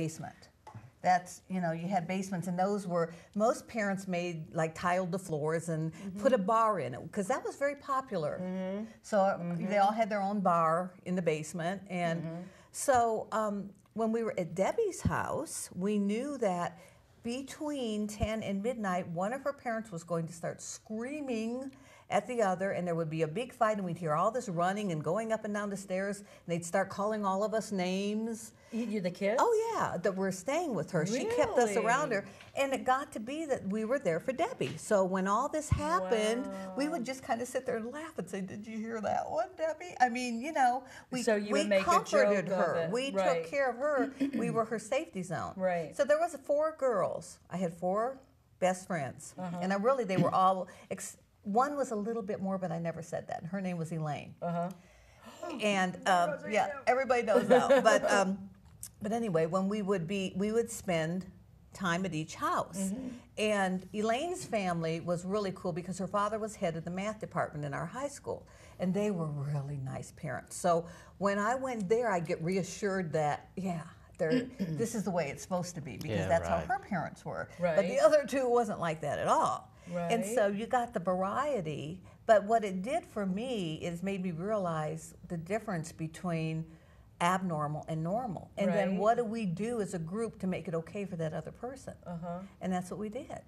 basement. That's, you know, you had basements, and those were, most parents made, like, tiled the floors and put a bar in it, because that was very popular. So they all had their own bar in the basement. And so when we were at Debbie's house, we knew that between 10 and midnight, one of her parents was going to start screaming at the other, and there would be a big fight, and we'd hear all this running and going up and down the stairs, and they'd start calling all of us names. You, the kids? Oh, yeah, that we're staying with her. Really? She kept us around her, and it got to be that we were there for Debbie. So when all this happened, we would just kind of sit there and laugh and say, "Did you hear that one, Debbie?" I mean, you know, we comforted her. We took care of her. We were her safety zone. Right. So there was 4 girls. I had 4 best friends, and they were all. One was a little bit more, but I never said that. Her name was Elaine. And yeah, everybody knows that. But anyway, when we would spend time at each house. And Elaine's family was really cool because her father was head of the math department in our high school, and they were really nice parents. So when I went there, I get reassured that, yeah, this is the way it's supposed to be, because that's how her parents were. But the other 2 wasn't like that at all. And so you got the variety, but what it did for me is made me realize the difference between abnormal and normal. And then what do we do as a group to make it okay for that other person? And that's what we did.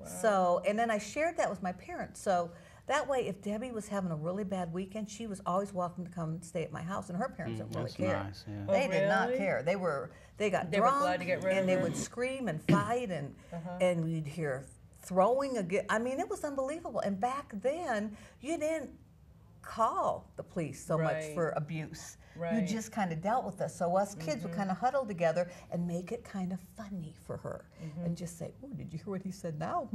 So, and then I shared that with my parents. So that way, if Debbie was having a really bad weekend, she was always welcome to come stay at my house, and her parents didn't really care. Nice, yeah. They did not care. They got drunk, and they would scream and fight, and we'd hear throwing again. I mean, it was unbelievable. And back then, you didn't call the police so much for abuse. You just kind of dealt with us. So us kids would kind of huddle together and make it kind of funny for her, and just say, "Oh, did you hear what he said now?"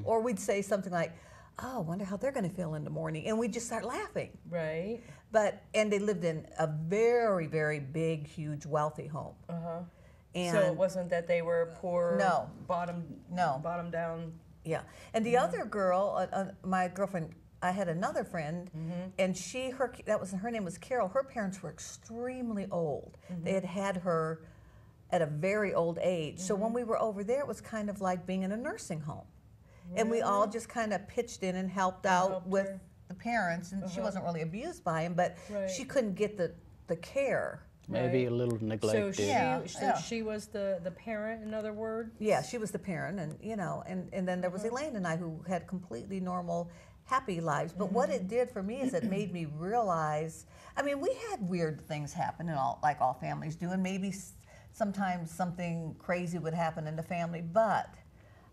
Or we'd say something like, "Oh, I wonder how they're going to feel in the morning," and we'd just start laughing. And they lived in a very, very big, huge, wealthy home. And so it wasn't that they were poor, bottom down. Yeah. And the other girl, my girlfriend, I had another friend, and her name was Carol. Her parents were extremely old. They had had her at a very old age. So when we were over there, it was kind of like being in a nursing home. And we all just kind of pitched in and helped out with the parents, and she wasn't really abused by him, but she couldn't get the care. Maybe a little neglected. So she was the parent, in other words? Yeah, she was the parent, and you know, and then there was Elaine and I, who had completely normal, happy lives. But what it did for me is it made me realize, I mean, we had weird things happen, and like all families do, and maybe sometimes something crazy would happen in the family, but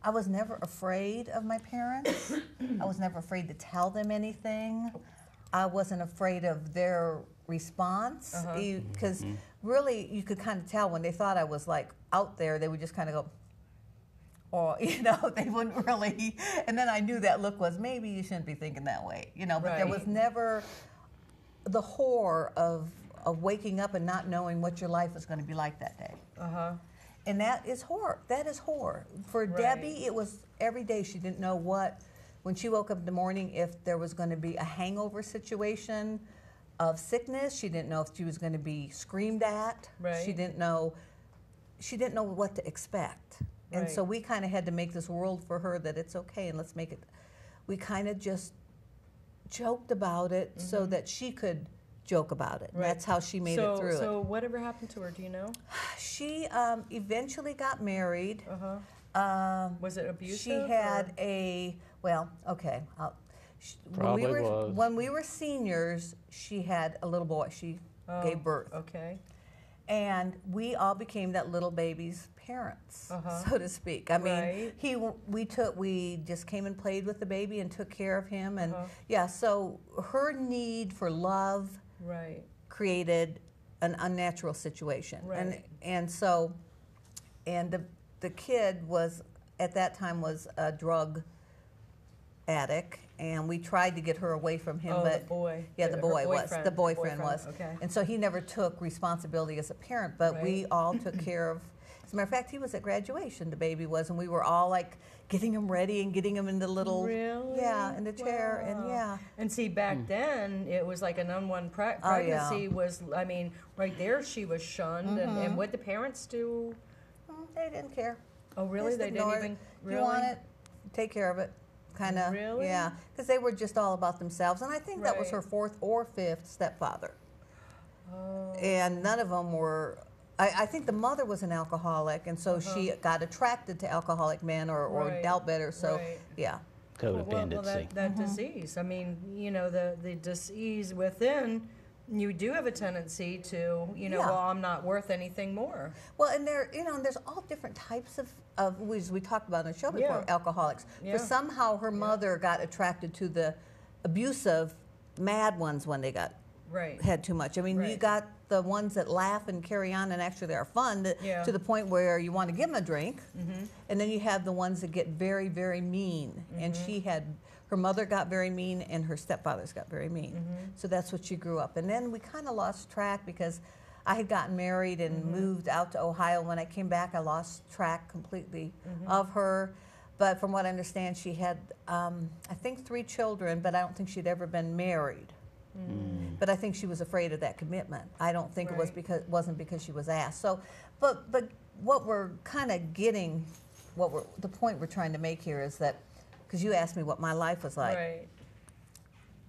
I was never afraid of my parents. I was never afraid to tell them anything. I wasn't afraid of their response, because really you could kind of tell when they thought I was like out there, they would just kind of go, or, you know, they wouldn't really, and then I knew that look was, maybe you shouldn't be thinking that way, you know, but there was never the horror of waking up and not knowing what your life was going to be like that day. And that is horror. That is horror. For Debbie, it was every day. She didn't know when she woke up in the morning, if there was going to be a hangover situation of sickness. She didn't know if she was going to be screamed at. She didn't know what to expect. And so we kind of had to make this world for her that it's okay, and let's make it. We kind of just joked about it so that she could joke about it. And that's how she made it through it. So whatever happened to her, do you know? She eventually got married. Was it abusive? She had when we were seniors, she had a little boy. She gave birth. And we all became that little baby's parents, so to speak. I mean, we just came and played with the baby and took care of him, and so her need for love created an unnatural situation, and the kid was at that time was a drug addict, and we tried to get her away from him, but the boyfriend was, and so he never took responsibility as a parent, but we all took care of. As a matter of fact, he was at graduation, the baby was, and we were all like getting him ready and getting him in the little in the chair, and and see, back then it was like an unwanted pregnancy was, I mean, right there she was shunned, and what the parents do They didn't care. Oh, really? They didn't even. Really? You want it? Take care of it. Kind of. Really? Yeah, because they were just all about themselves, and I think that was her fourth or fifth stepfather. Oh. And none of them were. I think the mother was an alcoholic, and so she got attracted to alcoholic men or dealt better. So yeah. Codependency. Well, that disease. I mean, you know, the disease within. You do have a tendency to, you know, well, I'm not worth anything more. Well, and there, you know, and there's all different types of as we talked about on the show before, alcoholics. But somehow her mother got attracted to the abusive, mad ones when they got had too much. I mean, you got the ones that laugh and carry on and actually they are fun to the point where you want to give them a drink, and then you have the ones that get very, very mean. And she had. Her mother got very mean, and her stepfathers got very mean. So that's what she grew up. And then we kind of lost track because I had gotten married and moved out to Ohio. When I came back, I lost track completely of her. But from what I understand, she had, I think, 3 children, but I don't think she'd ever been married. But I think she was afraid of that commitment. I don't think it wasn't because she was asked. So, but what we're kind of getting, the point we're trying to make here is that. Because you asked me what my life was like. Right.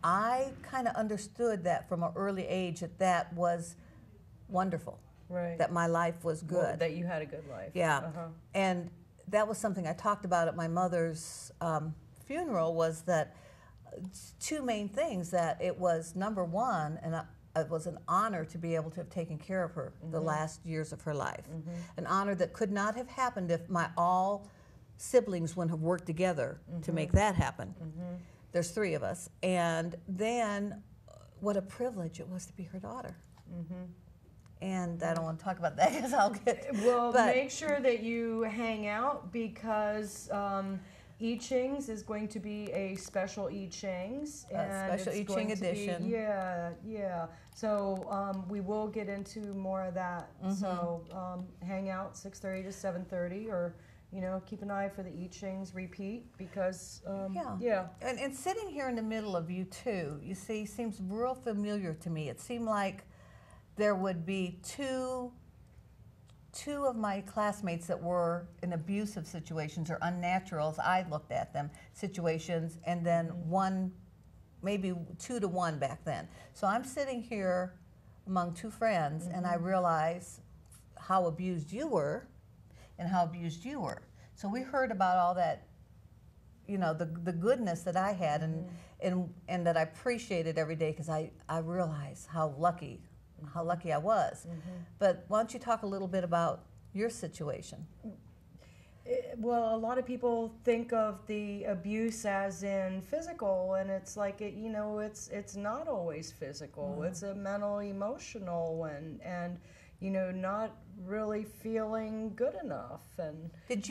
I kind of understood that from an early age that was wonderful. Right. That my life was good. Well, that you had a good life. Yeah. And that was something I talked about at my mother's funeral was that 2 main things, that it was number one, and it was an honor to be able to have taken care of her the last years of her life. An honor that could not have happened if all siblings wouldn't have worked together to make that happen. There's 3 of us. And then what a privilege it was to be her daughter. And I don't want to talk about that because I'll get... Well, make sure that you hang out because I Ching's is going to be a special I Ching's. Special I Ching edition. Yeah. So we will get into more of that. So hang out 6:30 to 7:30 or... You know, keep an eye for the I Ching's repeat because, And sitting here in the middle of you two, you see, seems real familiar to me. It seemed like there would be two of my classmates that were in abusive situations or unnatural, as I looked at them, situations, and then one, maybe 2 to 1 back then. So I'm sitting here among 2 friends, and I realize how abused you were, and how abused you were. So we heard about all that, you know, the goodness that I had and that I appreciated every day because I realized how lucky I was. But why don't you talk a little bit about your situation? Well, a lot of people think of the abuse as in physical, and it's like you know, it's not always physical. It's a mental, emotional, and you know, not really feeling good enough. And did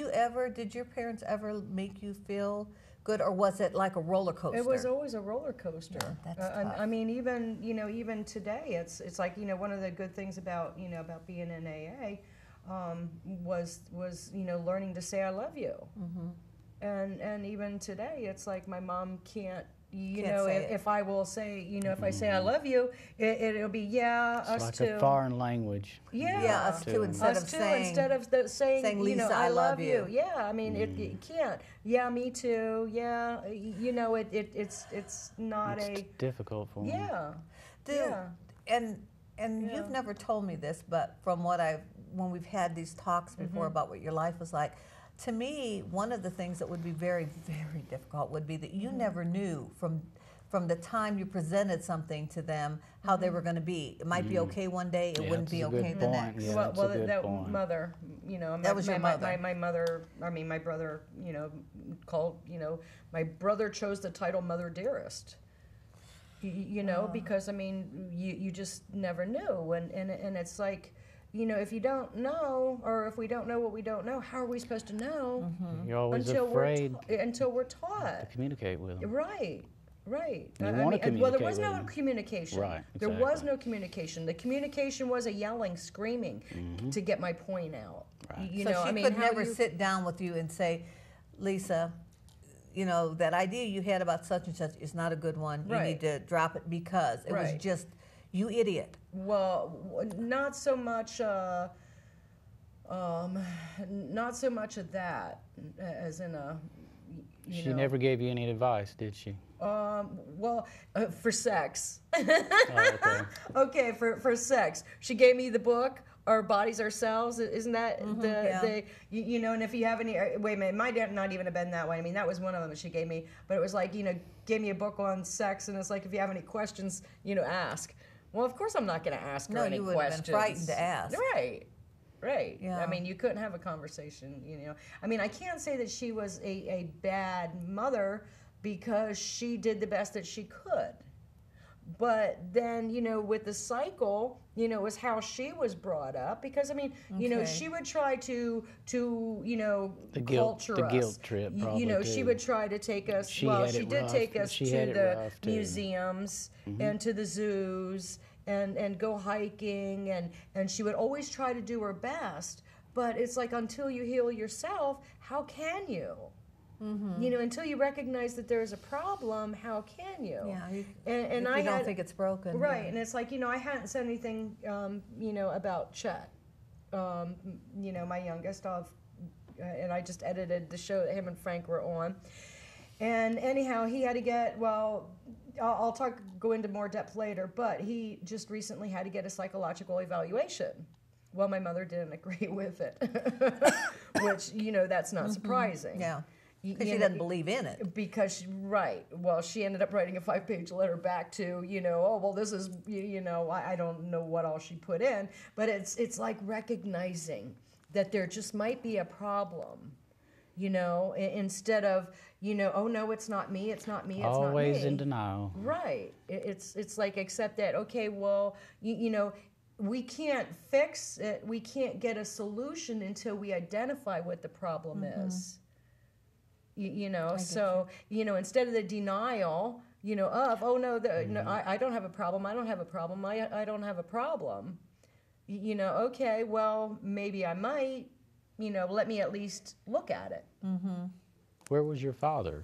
your parents ever make you feel good, or was it like a roller coaster? It was always a roller coaster. Yeah, that's tough. I mean, even today, it's like, you know, one of the good things about being in AA was you know, learning to say I love you. And even today, it's like my mom can't. You know, if I will say, you know, if I say I love you, it'll be us like too. It's like a foreign language. Yeah, us too. Instead of saying Lisa, you know, I love you. Yeah, I mean, it can't. Yeah, me too. Yeah, you know, it's not it's difficult for me. Yeah. And you've never told me this, but from when we've had these talks before about what your life was like. To me, one of the things that would be very, very difficult would be that you never knew from the time you presented something to them how they were going to be. It might be okay one day, it wouldn't be okay the next. Yeah, well, that mother, you know, that was your mother. My mother, I mean, my brother, you know, my brother chose the title Mother Dearest. You know, because I mean, you just never knew, and it's like. You know, if you don't know, or if we don't know what we don't know, how are we supposed to know? You're always afraid until we're taught to communicate with them. Right. Well, there was no communication. Right. Exactly. There was no communication. The communication was a yelling, screaming to get my point out. Right. You know, she could never sit down with you and say, Lisa, you know, that idea you had about such and such is not a good one. You need to drop it because it was just. You idiot. Well, not so much, Not so much of that, as in a. She never gave you any advice, did she? Well, for sex. Oh, okay. Okay, for sex. She gave me the book, Our Bodies Ourselves. Isn't that the you know, and if you have any, wait a minute, my dad not even have been that way. I mean, that was one of them that she gave me, but it was like, you know, gave me a book on sex, and it's like, if you have any questions, you know, ask. Well, of course I'm not going to ask her any questions. No, you would have been frightened to ask. Right. Right. Yeah. I mean, you couldn't have a conversation, you know. I mean, I can't say that she was a bad mother because she did the best that she could. But then, you know, with the cycle, you know, was how she was brought up. Because, I mean, you know, she would try to you know, culture us. The guilt trip, probably, you know, too. she would try to take us, she did take us to the museums and to the zoos. And go hiking, and she would always try to do her best, but it's like, until you heal yourself, how can you? You know, until you recognize that there's a problem, how can you? Yeah, and I don't think it's broken. Right, yeah. And it's like, you know, I hadn't said anything, you know, about Chet, you know, my youngest, and I just edited the show that him and Frank were on. And anyhow, he had to get, well, I'll go into more depth later, but he just recently had to get a psychological evaluation. Well, my mother didn't agree with it, which, you know, that's not surprising. Yeah, because she doesn't believe in it. Because, right, well, she ended up writing a 5-page letter back to, you know, oh, well, this is, you know, I don't know what all she put in, but it's like recognizing that there just might be a problem. You know, instead of, you know, oh no, it's not me, it's not me, it's always not me. In denial. Right. It's like, accept that, okay, well, you know, we can't fix it, we can't get a solution until we identify what the problem is. You know, so, you know, instead of the denial, you know, of, oh no, no, I don't have a problem, I don't have a problem, I don't have a problem. You know, okay, well, maybe I might. You know, let me at least look at it. Where was your father?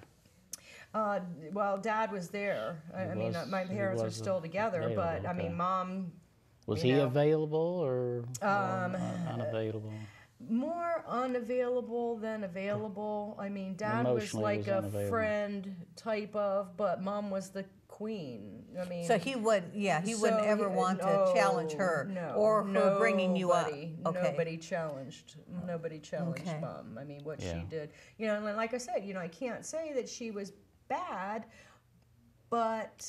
Well, Dad was there. I mean, my parents are still together, but I mean, Mom. Was he available or unavailable? More unavailable than available. I mean, Dad was like a friend type of, but Mom was the queen. I mean, so he wouldn't ever want to challenge her or her bringing you up. Okay. Nobody challenged Mom. I mean, what she did, you know, and like I said, you know, I can't say that she was bad, but.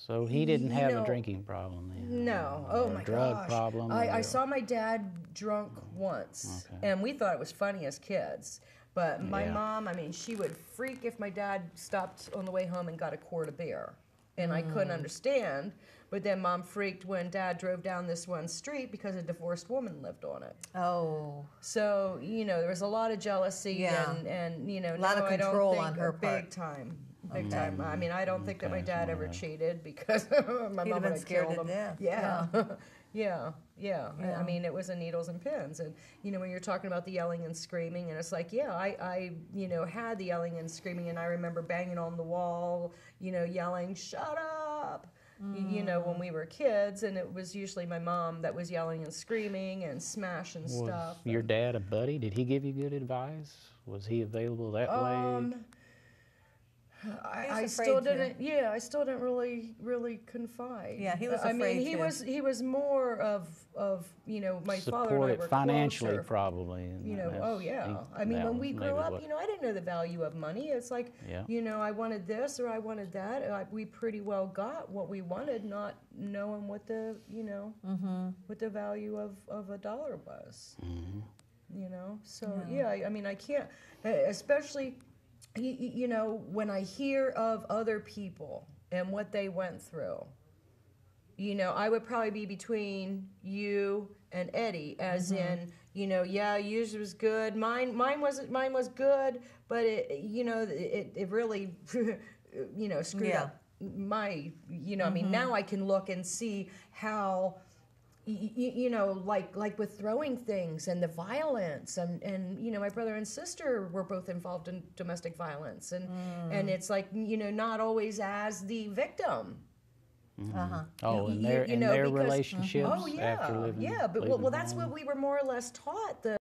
So he didn't have a drinking problem then? No. Oh my drug gosh. problem? I saw my dad drunk once, and we thought it was funny as kids. But my mom, I mean, she would freak if my dad stopped on the way home and got a quart of beer. And I couldn't understand. But then Mom freaked when Dad drove down this one street because a divorced woman lived on it. Oh. So, you know, there was a lot of jealousy and you know, a lot of control on her part. Big time. Big time. I mean, I don't think that my dad ever cheated because my He'd mom have been would have scared killed to him. death. Yeah. I mean, it was a needles and pins. And, you know, when you're talking about the yelling and screaming, and it's like, I you know, had the yelling and screaming, and I remember banging on the wall, you know, yelling, shut up, you know, when we were kids. And it was usually my mom that was yelling and screaming and smashing stuff. Was your dad a buddy? Did he give you good advice? Was he available that way? I still didn't. Yeah, I still didn't really confide. Yeah, he was afraid. I mean, he was more of you know, my father and I were financially closer. Probably. You know, I mean, when we grew up, you know, I didn't know the value of money. It's like, you know, I wanted this or I wanted that. We pretty well got what we wanted, not knowing what the, you know, what the value of a dollar was. You know, so I mean, I can't, especially. You know, when I hear of other people and what they went through, you know, I would probably be between you and Eddie, as in, you know, yours was good, mine was good, but it, you know, it really, you know, screwed up my, you know, I mean, now I can look and see how. You know, like with throwing things and the violence and you know, my brother and sister were both involved in domestic violence and it's like, you know, not always as the victim, Oh, in You- their, you in know, their because- relationships Oh yeah, after living. yeah. But leaving well, that's home. what we were more or less taught.